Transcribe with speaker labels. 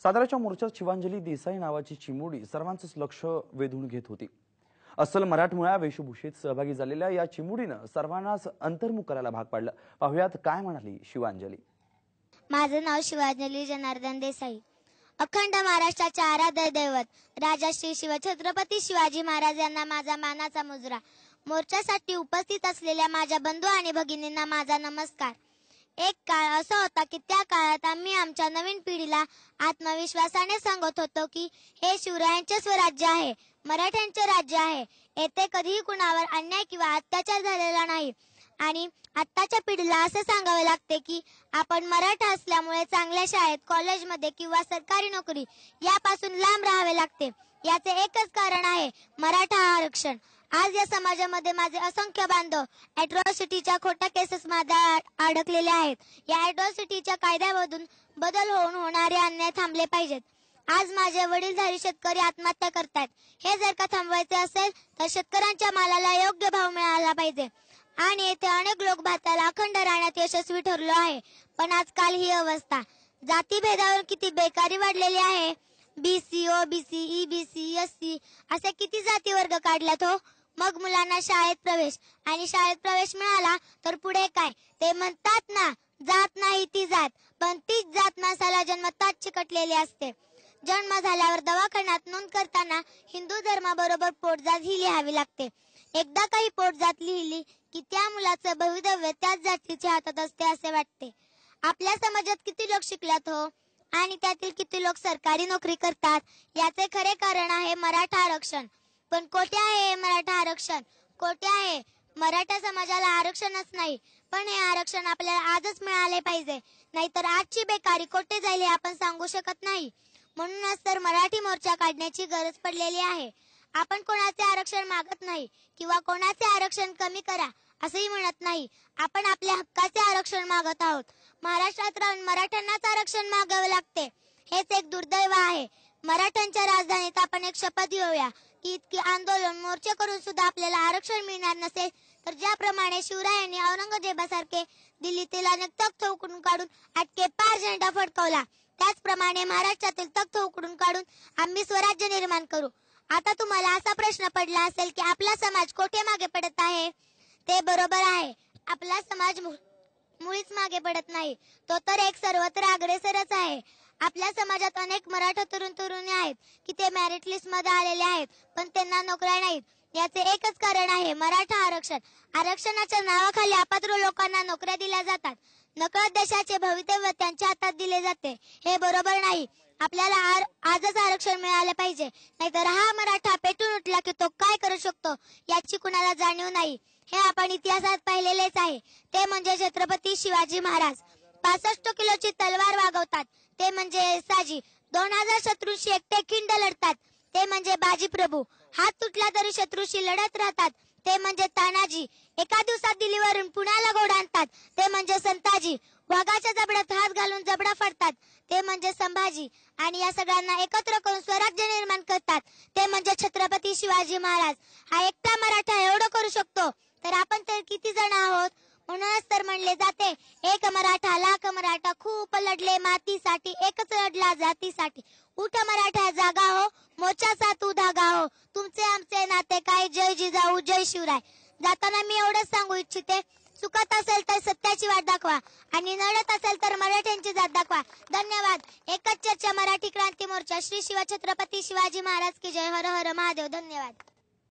Speaker 1: साताऱ्याच्या मोर्चात शिवांजली देसाई नावाची चिमुरडी सर्वांचंच लक्ष वेधून घेत होती। अस्सल मराठमोळ्या वेशभूषेत सहभागी झालेल्या या चिमुरडीनं सर्वांनाच अंतर्मुख करायला भाग पाडलं। पाहुयात काय म्हणाली शिवांजली।
Speaker 2: माझं नाव शिवांजली जनार्दन देसाई। अखंड महाराष्ट्राचे आराध्य दैवत राजा श्री शिवछत्रपती शिवाजी महाराज यांना माझा मानाचा मुजरा। मोर्चासाठी उपस्थित असलेल्या माझ्या बंधू आणि भगिनींना माझा नमस्कार। एक काळ असा होता की त्या काळात आम्ही आमच्या नवीन पिढीला आत्मविश्वासाने सांगत होतो की हे शिवरायांचे स्वराज्य आहे, मराठ्यांचे राज्य आहे। येथे कधीही कुणावर अन्याय किंवा अत्याचार झालेला नाही। आणि आत्ताच्या पिढीला असे सांगावे लागते की आपण मराठा असल्यामुळे चांगल्या शाळेत, कॉलेजमध्ये किंवा सरकारी नोकरी यापासून लांब राहावे लागते। याचे एकच कारण आहे, मराठा आरक्षण। आज या समाजामध्ये माझे असंख्य बांधव अॅट्रॉसिटीच्या खोट्या केसेस मध्ये अडकलेले आहेत। या अॅट्रॉसिटीच्या कायद्यामधून बदल होऊन होणारे अन्याय थांबले पाहिजेत। आज माझे वडीलधारी शेतकरी आत्महत्या करतात। हे जर का थांबवायचे असेल तर शेतकऱ्यांच्या मालाला योग्य भाव मिळाला पाहिजे। आणि येथे अनेक लोक भाताला अखंड राहण्यात यशस्वी ठरलो आहे। पण आजकाल ही अवस्था, जातीभेदावर किती बेकारी वाढलेली आहे। बीसी, ओबीसी, ईबीसी, एससी असे किती जाती वर्ग काढल्यात हो। मग मुलांना शाळेत प्रवेश, आणि शाळेत प्रवेश मिळाला तर पुढे काय? ते म्हणतात ना, जात नाही ती जात, पण तीच जात माणसाला जन्मताच चिकटलेली असते। जन्म झाल्यावर दवाखान्यात नोंद करताना हिंदू धर्माबरोबर पोटजात ही लिहावी लागते। एकदा काही पोटजात लिहिली की त्या मुलाचं भवितव्य त्याच जातीच्या हातात असते असे वाटते। आपल्या समाजात किती लोक शिकल्यात हो, आणि त्यातील किती लोक सरकारी नोकरी करतात? याचे खरे कारण आहे मराठा आरक्षण। पण कोठे आहे हे मराठा आरक्षण? कोठे आहे? मराठा समाजाला आरक्षणच नाही। पण हे आरक्षण आपल्याला आजच मिळाले पाहिजे, नाहीतर आजची बेकारी कोठे जाईल हे आपण सांगू शकत नाही। म्हणूनच तर मराठी मोर्चा काढण्याची गरज पडलेली आहे। आपण कोणाचे आरक्षण मागत नाही किंवा कोणाचे आरक्षण कमी करा असंही म्हणत नाही। आपण आपल्या हक्काचे आरक्षण मागत आहोत। महाराष्ट्रात राहून मराठ्यांनाच आरक्षण मागावे लागते, हेच एक दुर्दैव आहे। मराठ्यांच्या राजधानीत आपण एक शपथ घेऊया की इतकी आंदोलन, मोर्चे करून सुद्धा आपल्याला आरक्षण मिळणार नसेल तर ज्याप्रमाणे शिवरायांनी औरंगजेबासारखे दिल्लीतील अनेक तख्त उखडून काढून अटके पार झेंडा फडकवला, त्याचप्रमाणे महाराष्ट्रातील तख्त उखडून काढून आम्ही स्वराज्य निर्माण करू। आता तुम्हाला असा प्रश्न पडला असेल की आपला समाज कोठे मागे पडत आहे? ते बरोबर आहे, आपला समाज मुळीच मागे पडत नाही, तो तर एक सर्वत्र अग्रेसरच आहे। आपल्या समाजात अनेक मराठा तरुण तरुणी आहेत की ते मेरिट लिस्ट मध्ये आलेले आहेत, पण त्यांना नोकऱ्या नाहीत। याचे एकच कारण आहे, मराठा आरक्षण। आरक्षणाच्या नावाखाली अपात्र लोकांना नोकऱ्या दिल्या जातात, नकळत देशाचे भवितव्य त्यांच्या हातात दिले जाते। हे बरोबर नाही। आपल्याला आजच आरक्षण मिळाले पाहिजे, नाहीतर हा मराठा पेटून उठला की तो काय करू शकतो याची कुणाला जाणीव नाही। हे आपण इतिहासात पाहिलेलेच आहे, ते म्हणजे छत्रपती शिवाजी महाराज। 65 किलोची तलवार वागवतात, ते म्हणजे साजी। 2000 शत्रूंशी एकटे खिंड लढतात, ते म्हणजे बाजी प्रभू। हात तुटला तरी शत्रूशी लढत राहतात, ते म्हणजे तानाजी। एका दिवसात दिल्लीवरून पुण्याला घोडा आणतात, ते म्हणजे संताजी। वाघाच्या जबड्यात हात घालून जबडा फाडतात, ते म्हणजे संभाजी। आणि या सगळ्यांना एकत्र करून स्वराज्य निर्माण करतात, ते म्हणजे छत्रपती शिवाजी महाराज। हा एकटा मराठा एवढं करू शकतो तर आपण तर किती जण आहोत? म्हणूनच तर म्हणले जाते, एक मराठा लाख मराठा, खूप लढले मातीसाठी, एकच लढला जातीसाठी। उठ मराठा जागा हो, मोर्चाचा तू धागा हो, तुमचे आमचे नाते काय, जय जिजाऊ जय शिवराय। जाताना मी एवढंच सांगू इच्छिते, चुकत असेल तर सत्याची वाट दाखवा, आणि नडत असेल तर मराठ्यांची जात दाखवा। धन्यवाद। एकच चर्चा मराठी क्रांती मोर्चा, श्री शिवछत्रपती शिवाजी महाराज की जय। हर हर महादेव। धन्यवाद।